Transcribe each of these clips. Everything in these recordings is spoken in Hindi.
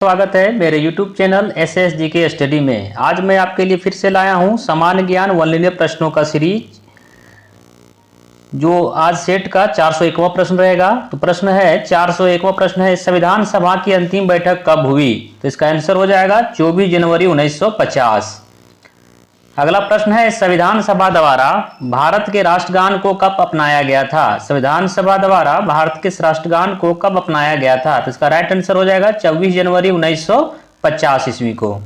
स्वागत है मेरे YouTube चैनल SSG के स्टडी में। आज मैं आपके लिए फिर से लाया हूं सामान्य ज्ञान वन लाइनर प्रश्नों का सीरीज, जो आज सेट का 401वां प्रश्न रहेगा। तो प्रश्न है 401वां प्रश्न है, संविधान सभा की अंतिम बैठक कब हुई? तो इसका आंसर हो जाएगा 24 जनवरी 1950। अगला प्रश्न है, संविधान सभा द्वारा भारत के राष्ट्रगान को कब अपनाया गया था? संविधान सभा द्वारा भारत के राष्ट्रगान को कब अपनाया गया था? तो इसका राइट आंसर हो जाएगा 24 जनवरी 1950 ईस्वी को।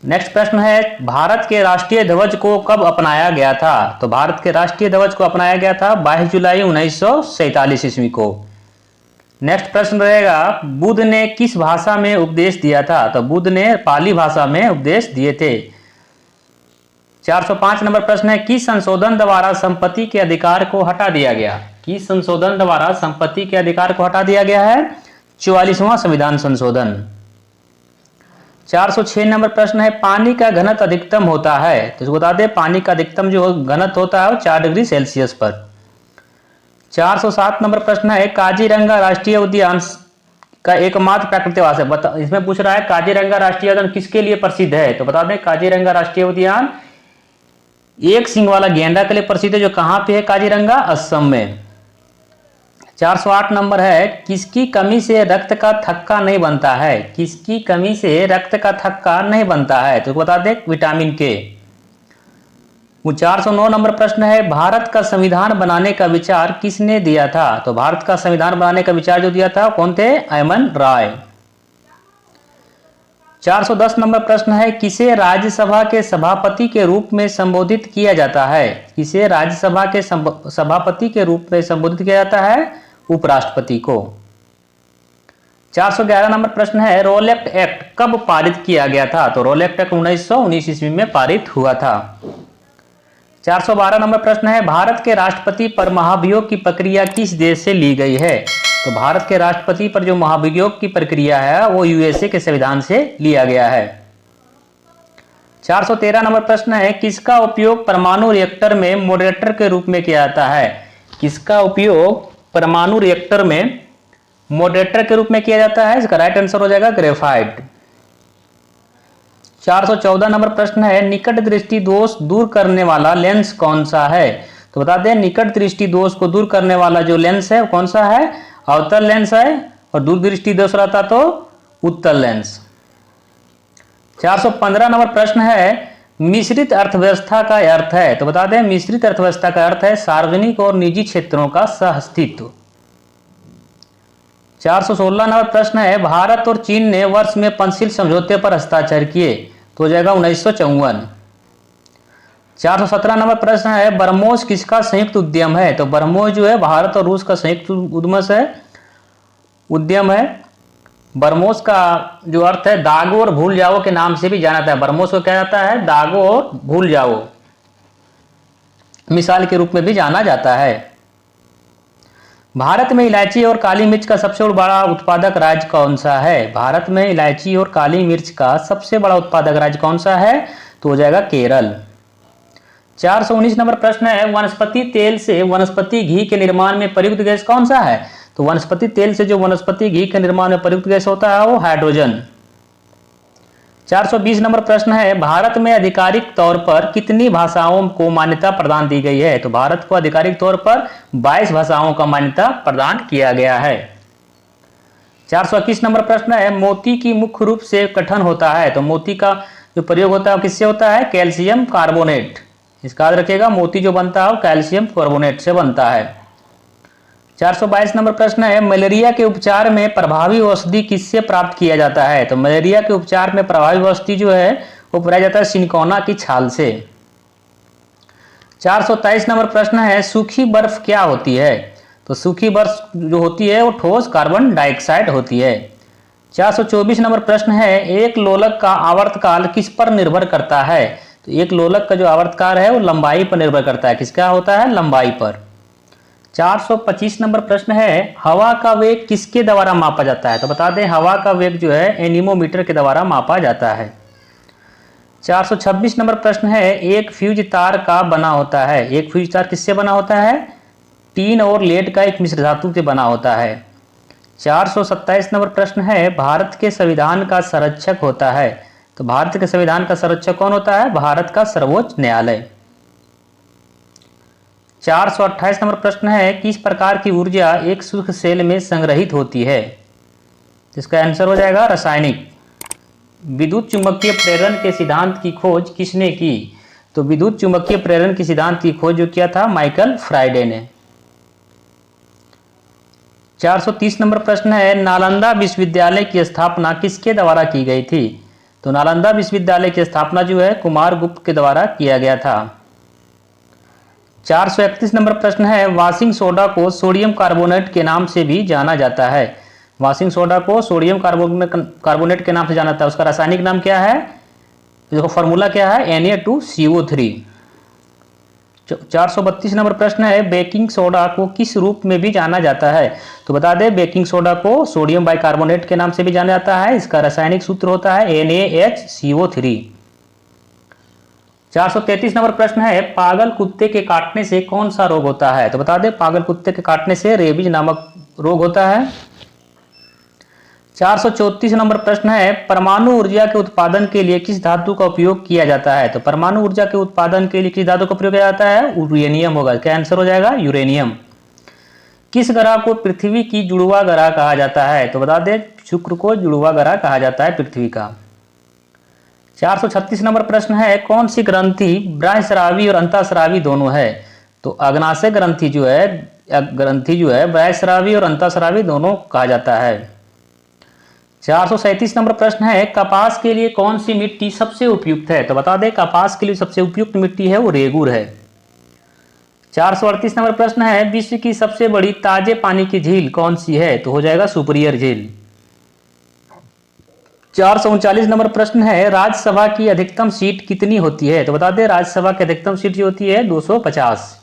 नेक्स्ट प्रश्न है, भारत के राष्ट्रीय ध्वज को कब अपनाया गया था? तो भारत के राष्ट्रीय ध्वज को अपनाया गया था 22 जुलाई 1947 ईस्वी को। नेक्स्ट प्रश्न रहेगा, बुद्ध ने किस भाषा में उपदेश दिया था? तो बुद्ध ने पाली भाषा में उपदेश दिए थे। 405 नंबर प्रश्न है, किस संशोधन द्वारा संपत्ति के अधिकार को हटा दिया गया? किस संशोधन द्वारा संपत्ति के अधिकार को हटा दिया गया है? 44वां संविधान संशोधन। 406 नंबर प्रश्न है, पानी का घनत्व अधिकतम होता है? तो इसको बता दें, पानी का अधिकतम जो घनत्व होता है वो 4 डिग्री सेल्सियस पर। 407 नंबर प्रश्न है, काजीरंगा राष्ट्रीय उद्यान का एकमात्र प्राकृतिक आवास है। इसमें पूछ रहा है काजीरंगा राष्ट्रीय उद्यान किसके लिए प्रसिद्ध है? तो बता दें, काजीरंगा राष्ट्रीय उद्यान एक सिंग वाला गेंडा के लिए प्रसिद्ध है, जो कहां पे है? काजीरंगा, असम में। 408 नंबर है, किसकी कमी से रक्त का थक्का नहीं बनता है? किसकी कमी से रक्त का थक्का नहीं बनता है? तो बता दें, विटामिन के। 409 नंबर प्रश्न है, भारत का संविधान बनाने का विचार किसने दिया था? तो भारत का संविधान बनाने का विचार जो दिया था कौन थे? एमएन राय। 410 नंबर प्रश्न है, किसे राज्यसभा के सभापति के रूप में संबोधित किया जाता है? किसे राज्यसभा के सभापति के रूप में संबोधित किया जाता है? उपराष्ट्रपति को। 411 नंबर प्रश्न है, रोल एक्ट कब पारित किया गया था? तो रोल एक्ट 1919 ईस्वी में पारित हुआ था। 412 नंबर प्रश्न है, भारत के राष्ट्रपति पर महाभियोग की प्रक्रिया किस देश से ली गई है? तो भारत के राष्ट्रपति पर जो महाभियोग की प्रक्रिया है वो यूएसए के संविधान से लिया गया है। 413 नंबर प्रश्न है, किसका उपयोग परमाणु रिएक्टर में मॉडरेटर के रूप में किया जाता है? किसका उपयोग परमाणु रिएक्टर में मॉडरेटर के रूप में किया जाता है? इसका राइट आंसर हो जाएगा ग्रेफाइट। 414 नंबर प्रश्न है, निकट दृष्टि दोष दूर करने वाला लेंस कौन सा है? तो बता दें, निकट दृष्टि दोष को दूर करने वाला जो लेंस है कौन सा है? अवतल लेंस है। और दूरदृष्टि दोष रहता तो उत्तल लेंस। 415 नंबर प्रश्न है, मिश्रित अर्थव्यवस्था का अर्थ है? तो बता दें, मिश्रित अर्थव्यवस्था का अर्थ है सार्वजनिक और निजी क्षेत्रों का सहअस्तित्व। 416 नंबर प्रश्न है, भारत और चीन ने वर्ष में पंचशील समझौते पर हस्ताक्षर किए? तो हो जाएगा 1954। 417 नंबर प्रश्न है, ब्रह्मोस किसका संयुक्त उद्यम है? तो ब्रह्मोस जो है भारत और रूस का संयुक्त उद्यम है। ब्रह्मोस का जो अर्थ है दागो और भूल जाओ के नाम से भी जाना जाता है। ब्रह्मोस को क्या जाता है? दागो और भूल जाओ मिसाल के रूप में भी जाना जाता है। भारत में इलायची और काली मिर्च का सबसे बड़ा उत्पादक राज्य कौन सा है? भारत में इलायची और काली मिर्च का सबसे बड़ा उत्पादक राज्य कौन सा है? तो हो जाएगा केरल। 419 नंबर प्रश्न है, वनस्पति तेल से वनस्पति घी के निर्माण में प्रयुक्त गैस कौन सा है? तो वनस्पति तेल से जो वनस्पति घी के निर्माण में प्रयुक्त गैस होता है वो हाइड्रोजन। 420 नंबर प्रश्न है, भारत में आधिकारिक तौर पर कितनी भाषाओं को मान्यता प्रदान दी गई है? तो भारत को आधिकारिक तौर पर 22 भाषाओं का मान्यता प्रदान किया गया है। 421 नंबर प्रश्न है, मोती की मुख्य रूप से गठन होता है? तो मोती का जो प्रयोग होता है किससे होता है? Calcium carbonate. इसका याद रखिएगा, मोती जो बनता है वो कैल्शियम कार्बोनेट से बनता है। 422 नंबर प्रश्न है, मलेरिया के उपचार में प्रभावी औषधि किससे प्राप्त किया जाता है? तो मलेरिया के उपचार में प्रभावी औषधि जो है वो पाया जाता है सिनकोना की छाल से। 423 नंबर प्रश्न है, सूखी बर्फ क्या होती है? तो सूखी बर्फ जो होती है वो ठोस कार्बन डाइऑक्साइड होती है। 424 नंबर प्रश्न है, एक लोलक का आवर्तकाल किस पर निर्भर करता है? तो एक लोलक का जो आवर्तकाल है वो लंबाई पर निर्भर करता है। किसका होता है? लंबाई पर। 425 नंबर प्रश्न है, हवा का वेग किसके द्वारा मापा जाता है? तो बता दें, हवा का वेग जो है एनीमोमीटर के द्वारा मापा जाता है। 426 नंबर प्रश्न है, एक फ्यूज तार का बना होता है? एक फ्यूज तार किससे बना होता है? टीन और लेड का एक मिश्र धातु से बना होता है। 427 नंबर प्रश्न है, भारत के संविधान का संरक्षक होता है। तो भारत के संविधान का संरक्षक कौन होता है? भारत का सर्वोच्च न्यायालय। 428 नंबर प्रश्न है, किस प्रकार की ऊर्जा एक शुष्क सेल में संग्रहित होती है? इसका आंसर हो जाएगा रासायनिक। विद्युत चुंबकीय प्रेरण के सिद्धांत की खोज किसने की? तो विद्युत चुंबकीय प्रेरण के सिद्धांत की खोज जो किया था माइकल फ्राइडे ने। 430 नंबर प्रश्न है, नालंदा विश्वविद्यालय की स्थापना किसके द्वारा की गई थी? तो नालंदा विश्वविद्यालय की स्थापना जो है कुमार गुप्त के द्वारा किया गया था। 431 नंबर प्रश्न है, वाशिंग सोडा को सोडियम कार्बोनेट के नाम से भी जाना जाता है। वाशिंग सोडा को सोडियम कार्बोनेट के नाम से जाना जाता है, उसका रासायनिक नाम क्या है? इसका फॉर्मूला क्या है? Na2CO3। 432 नंबर प्रश्न है, बेकिंग सोडा को किस रूप में भी जाना जाता है? तो बता दें, बेकिंग सोडा को सोडियम बाइकार्बोनेट के नाम से भी जाना जाता है, इसका रासायनिक सूत्र होता है NaHCO3। 433 नंबर प्रश्न है, पागल कुत्ते के काटने से कौन सा रोग होता है? तो बता दें, पागल कुत्ते के काटने से रेबीज नामक रोग होता है। 434 नंबर प्रश्न है, परमाणु ऊर्जा के उत्पादन के लिए किस धातु का उपयोग किया जाता है? तो परमाणु ऊर्जा के उत्पादन के लिए किस धातु का प्रयोग किया जाता है? यूरेनियम होगा। क्या आंसर हो जाएगा? यूरेनियम। किस ग्रह को पृथ्वी की जुड़वा ग्रह कहा जाता है? तो बता दें, शुक्र को जुड़वा ग्रह कहा जाता है पृथ्वी का। 436 नंबर प्रश्न है, कौन सी ग्रंथि बाह्यस्रावी और अंतःस्रावी दोनों है? तो अग्नाशय ग्रंथि जो है बाह्यस्रावी और अंतःस्रावी दोनों कहा जाता है। 437 नंबर प्रश्न है, कपास के लिए कौन सी मिट्टी सबसे उपयुक्त है? तो बता दें, कपास के लिए सबसे उपयुक्त मिट्टी है वो रेगूर है। 438 नंबर प्रश्न है, विश्व की सबसे बड़ी ताजे पानी की झील कौन सी है? तो हो जाएगा सुपरियर झील। 439 नंबर प्रश्न है, राज्यसभा की अधिकतम सीट कितनी होती है? तो बता दें, राज्यसभा की अधिकतम सीट जो होती है 250।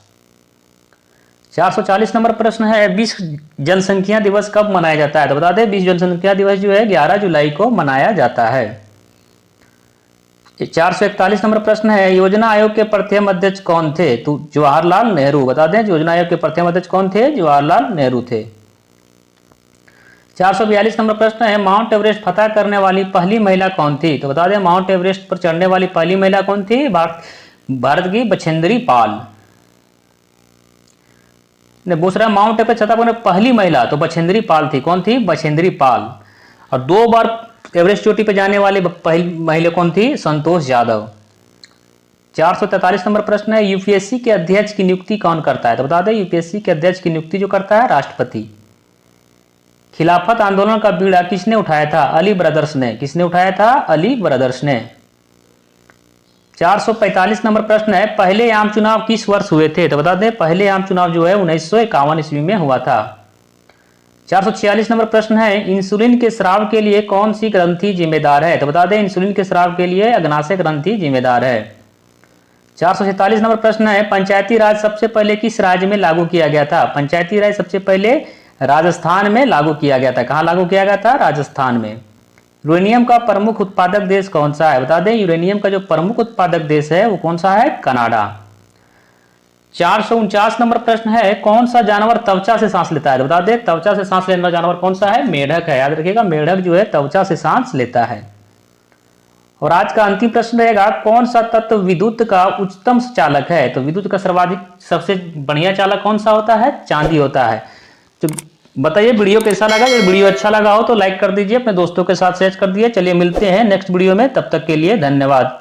440 नंबर प्रश्न है, विश्व जनसंख्या दिवस कब मनाया जाता है? तो बता दें, विश्व जनसंख्या दिवस जो है 11 जुलाई को मनाया जाता है। 441 नंबर प्रश्न है, योजना आयोग के प्रथम अध्यक्ष कौन थे? तो जवाहरलाल नेहरू। बता दें, योजना आयोग के प्रथम अध्यक्ष कौन थे? जवाहरलाल नेहरू थे। 442 नंबर प्रश्न है, माउंट एवरेस्ट फतह करने वाली पहली महिला कौन थी? तो बता दें, माउंट एवरेस्ट पर चढ़ने वाली पहली महिला कौन थी? भारत की बछेंद्री पाल। दूसरा, माउंट एवरेस्ट फतह करने पहली महिला तो बछेंद्री पाल थी। कौन थी? बछेंद्री पाल। और 2 बार एवरेस्ट चोटी पर जाने वाली पहली महिला कौन थी? संतोष यादव। 443 नंबर प्रश्न है, यूपीएससी के अध्यक्ष की नियुक्ति कौन करता है? तो बता दें, यूपीएससी के अध्यक्ष की नियुक्ति जो करता है राष्ट्रपति। खिलाफत आंदोलन का बीड़ा किसने उठाया था? अली ब्रदर्स ने। किसने उठाया था? अली ब्रदर्स ने। 445 नंबर प्रश्न है, पहले आम चुनाव किस वर्ष हुए थे? तो बता दें, पहले आम चुनाव जो है 1951 ईस्वी में हुआ था। 446 नंबर प्रश्न है, इंसुलिन के स्राव के लिए कौन सी ग्रंथि जिम्मेदार है? तो बता दें, इंसुलिन के स्राव के लिए अग्नाशय ग्रंथि जिम्मेदार है। 447 नंबर प्रश्न है, पंचायती राज सबसे पहले किस राज्य में लागू किया गया था? पंचायती राज सबसे पहले राजस्थान में लागू किया गया था। कहां लागू किया गया था? राजस्थान में। यूरेनियम का प्रमुख उत्पादक देश कौन सा है? बता दें, यूरेनियम का जो प्रमुख उत्पादक देश है वो कौन सा है? कनाडा। 449 नंबर प्रश्न है, कौन सा जानवर त्वचा से सांस लेता है? तो बता दें, त्वचा से सांस लेने वाला जानवर कौन सा है? मेढक है। याद रखिएगा, मेढक जो है त्वचा से सांस लेता है। और आज का अंतिम प्रश्न रहेगा, कौन सा तत्व विद्युत का उच्चतम चालक है? तो विद्युत का सबसे बढ़िया चालक कौन सा होता है? चांदी होता है। तो बताइए वीडियो कैसा लगा। अगर वीडियो अच्छा लगा हो तो लाइक कर दीजिए, अपने दोस्तों के साथ शेयर कर दीजिए। चलिए मिलते हैं नेक्स्ट वीडियो में, तब तक के लिए धन्यवाद।